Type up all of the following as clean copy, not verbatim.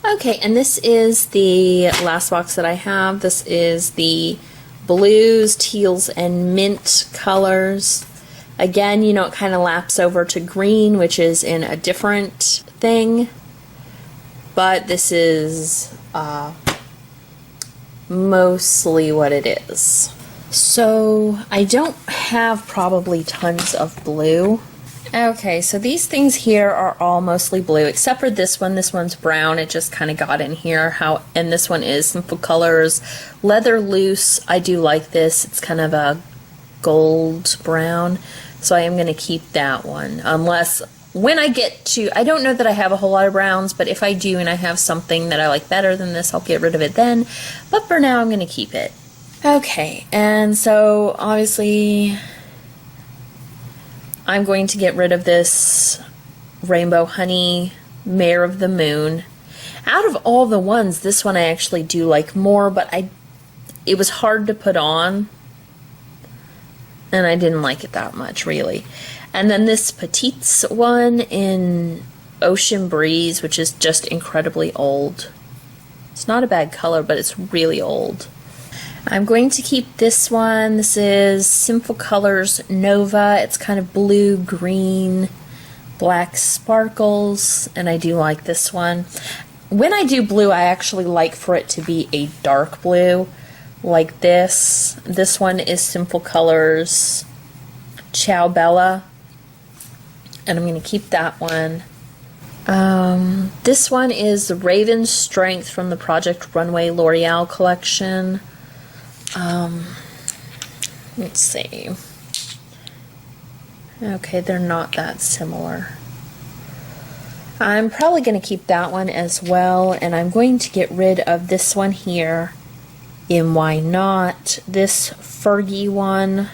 Okay, and this is the last box that I have. This is the blues, teals, and mint colors. Again, you know, it kind of laps over to green, which is in a different thing. But this is mostly what it is. So I don't have probably tons of blue. Okay, so these things here are all mostly blue, except for this one. This one's brown. It just kind of got in here. And this one is Simple Colors Leather Loose. I do like this. It's kind of a gold brown, so I am going to keep that one. Unless when I get to, I don't know that I have a whole lot of browns, but if I do and I have something that I like better than this, I'll get rid of it then. But for now, I'm going to keep it. Okay, and so obviously I'm going to get rid of this Rainbow Honey Mare of the Moon. Out of all the ones, this one I actually do like more, but it was hard to put on, and I didn't like it that much, really. And then this Petites one in Ocean Breeze, which is just incredibly old. It's not a bad color, but it's really old. I'm going to keep this one. This is Simple Colors Nova. It's kind of blue, green, black sparkles, and I do like this one. When I do blue, I actually like for it to be a dark blue, like this. This one is Simple Colors Ciao Bella, and I'm going to keep that one. This one is Raven Strength from the Project Runway L'Oreal collection. Let's see. Okay, they're not that similar. I'm probably going to keep that one as well, and I'm going to get rid of this one here in Why Not, this Fergie one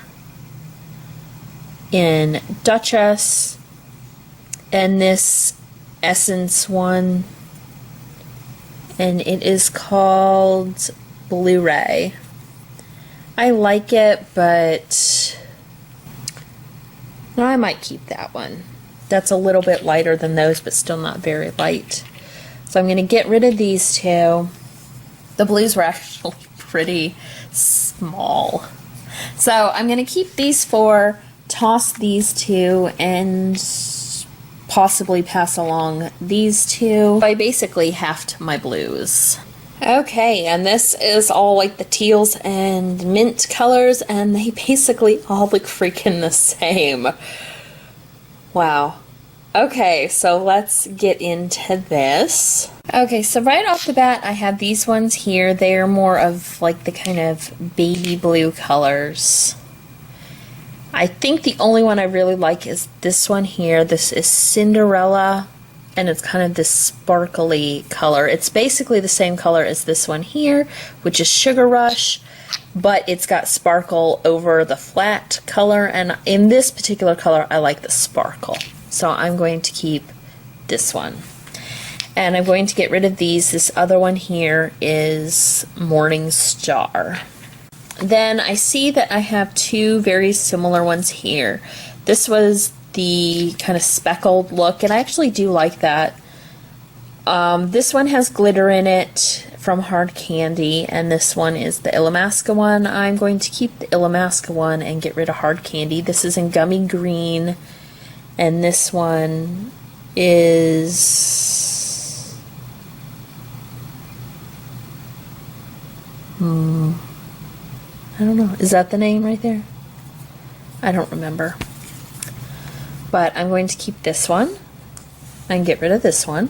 in Duchess, and this Essence one, and it is called Blu-ray. I like it, but I might keep that one. That's a little bit lighter than those, but still not very light. So I'm going to get rid of these two. The blues were actually pretty small. So I'm going to keep these four, toss these two, and possibly pass along these two. I basically halved my blues. Okay, and this is all like the teals and mint colors, and they basically all look freaking the same. Wow. Okay, so let's get into this. Okay, so right off the bat, I have these ones here. They are more of like the kind of baby blue colors. I think the only one I really like is this one here. This is Cinderella, and it's kind of this sparkly color. It's basically the same color as this one here, which is Sugar Rush, but it's got sparkle over the flat color, and in this particular color, I like the sparkle. So I'm going to keep this one. And I'm going to get rid of these. This other one here is Morning Star. Then I see that I have two very similar ones here. This was the kind of speckled look, and I actually do like that. This one has glitter in it from Hard Candy, and this one is the Illamasqua one. I'm going to keep the Illamasqua one and get rid of Hard Candy. This is in Gummy Green, and this one is I don't know. Is that the name right there? I don't remember. But I'm going to keep this one and get rid of this one.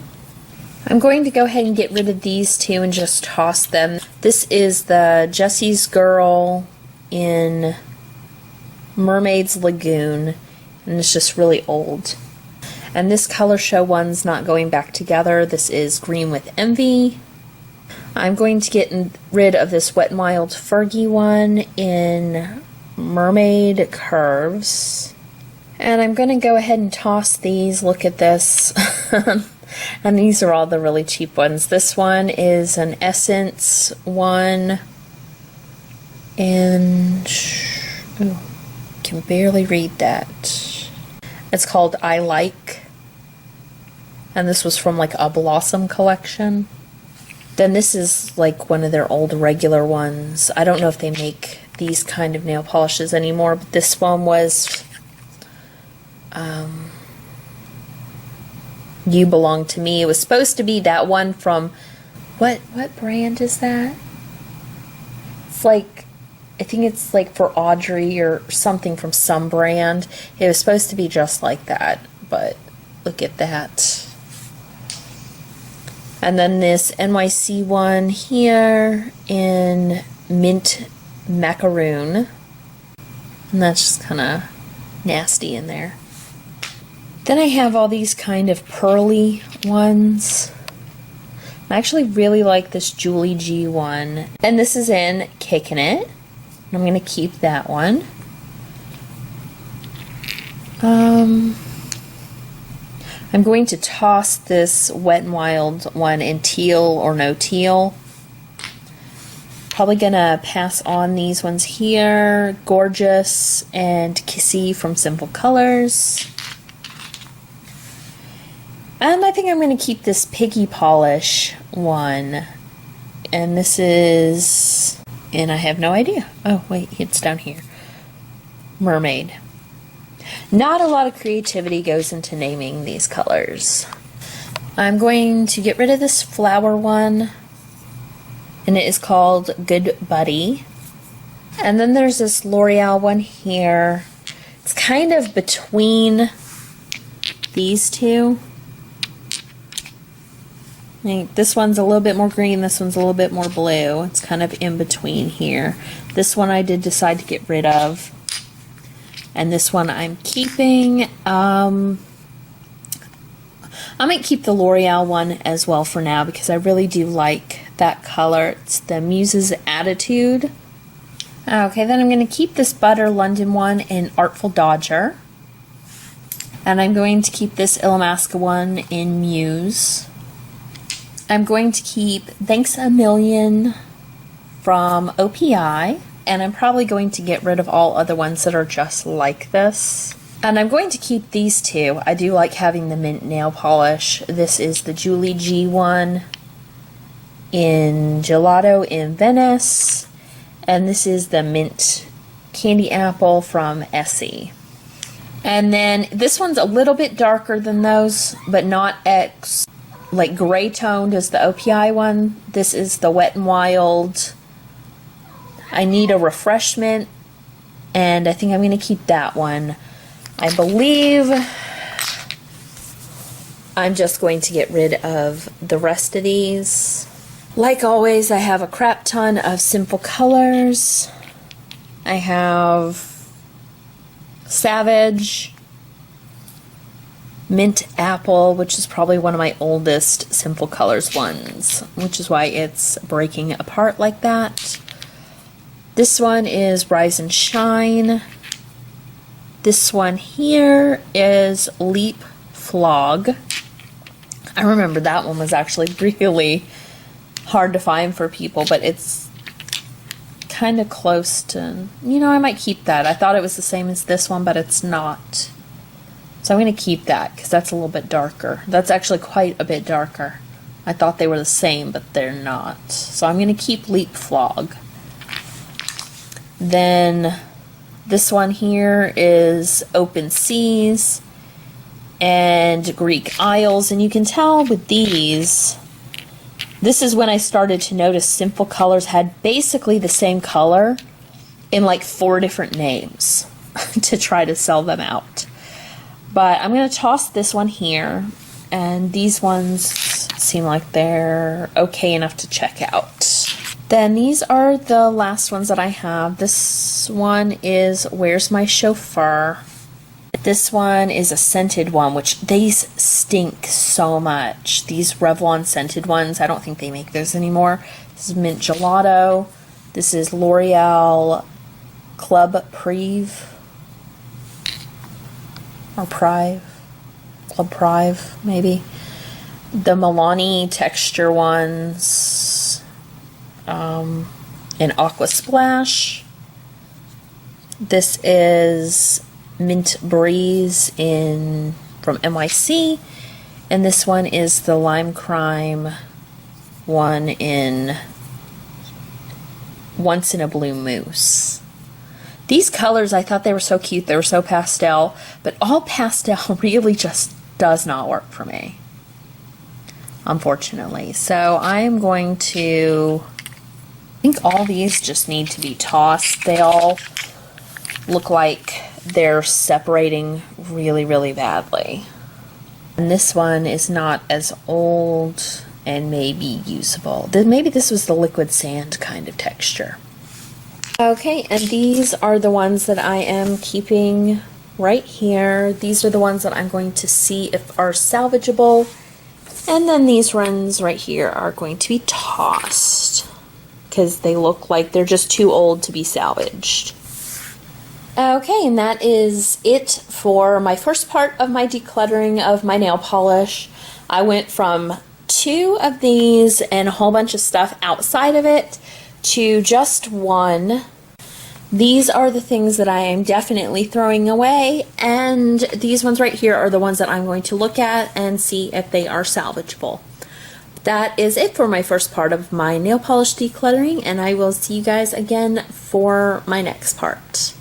I'm going to go ahead and get rid of these two and just toss them. This is the Jessie's Girl in Mermaid's Lagoon, and it's just really old. And this Color Show one's not going back together. This is Green with Envy. I'm going to get rid of this Wet n Wild Fergie one in Mermaid Curves. And I'm going to go ahead and toss these. Look at this. And these are all the really cheap ones. This one is an Essence one. And ooh, can barely read that. It's called I Like. And this was from like a Blossom collection. Then this is like one of their old regular ones. I don't know if they make these kind of nail polishes anymore, but this one was You Belong to Me. It was supposed to be that one from, what brand is that? It's like, I think it's like for Audrey or something from some brand. It was supposed to be just like that, but look at that. And then this NYC one here in Mint Macaroon. And that's just kind of nasty in there. Then I have all these kind of pearly ones. I actually really like this Julie G one. And this is in Kickin' It. I'm going to keep that one. I'm going to toss this Wet n Wild one in teal or no teal. Probably gonna pass on these ones here. Gorgeous and Kissy from Simple Colors. And I think I'm gonna keep this Piggy Polish one. And this is, and I have no idea. Oh wait, it's down here. Mermaid. Not a lot of creativity goes into naming these colors. I'm going to get rid of this flower one, and it is called Good Buddy. And then there's this L'Oreal one here. It's kind of between these two. Like, this one's a little bit more green, this one's a little bit more blue. It's kind of in between here. This one I did decide to get rid of. And this one I'm keeping. I might keep the L'Oreal one as well for now because I really do like that color. It's the Muse's Attitude. Okay, then I'm going to keep this Butter London one in Artful Dodger. And I'm going to keep this Illamasqua one in Muse. I'm going to keep Thanks a Million from OPI. And I'm probably going to get rid of all other ones that are just like this. And I'm going to keep these two. I do like having the mint nail polish. This is the Julie G one in Gelato in Venice. And this is the mint candy apple from Essie. And then this one's a little bit darker than those, but not like gray toned as the OPI one. This is the Wet n Wild I Need a Refreshment, and I think I'm going to keep that one. I believe I'm just going to get rid of the rest of these. Like always, I have a crap ton of Simple Colors. I have Savage, Mint Apple, which is probably one of my oldest Simple Colors ones, which is why it's breaking apart like that. This one is Rise and Shine. This one here is Leap Flog. I remember that one was actually really hard to find for people, but it's kind of close to, you know, I might keep that. I thought it was the same as this one, but it's not. So I'm going to keep that because that's a little bit darker. That's actually quite a bit darker. I thought they were the same, but they're not. So I'm going to keep Leap Flog. Then this one here is Open Seas and Greek Isles. And you can tell with these, this is when I started to notice Simple Colors had basically the same color in like 4 different names to try to sell them out. But I'm going to toss this one here. And these ones seem like they're okay enough to check out. Then these are the last ones that I have. This one is Where's My Chauffeur? This one is a scented one, which these stink so much. These Revlon scented ones, I don't think they make those anymore. This is Mint Gelato. This is L'Oreal Club Prive. Or Prive. Club Prive, maybe. The Milani texture ones. In Aqua Splash. This is Mint Breeze from NYC, and this one is the Lime Crime one in Once in a Blue Moose. These colors, I thought they were so cute. They were so pastel, but all pastel really just does not work for me, unfortunately. So I'm going to, I think all these just need to be tossed. They all look like they're separating really, really badly. And this one is not as old and maybe usable. Maybe this was the liquid sand kind of texture. Okay, and these are the ones that I am keeping right here. These are the ones that I'm going to see if are salvageable. And then these ones right here are going to be tossed because they look like they're just too old to be salvaged. Okay, and that is it for my first part of my decluttering of my nail polish. I went from 2 of these and a whole bunch of stuff outside of it to just 1. These are the things that I am definitely throwing away, and these ones right here are the ones that I'm going to look at and see if they are salvageable. That is it for my first part of my nail polish decluttering, and I will see you guys again for my next part.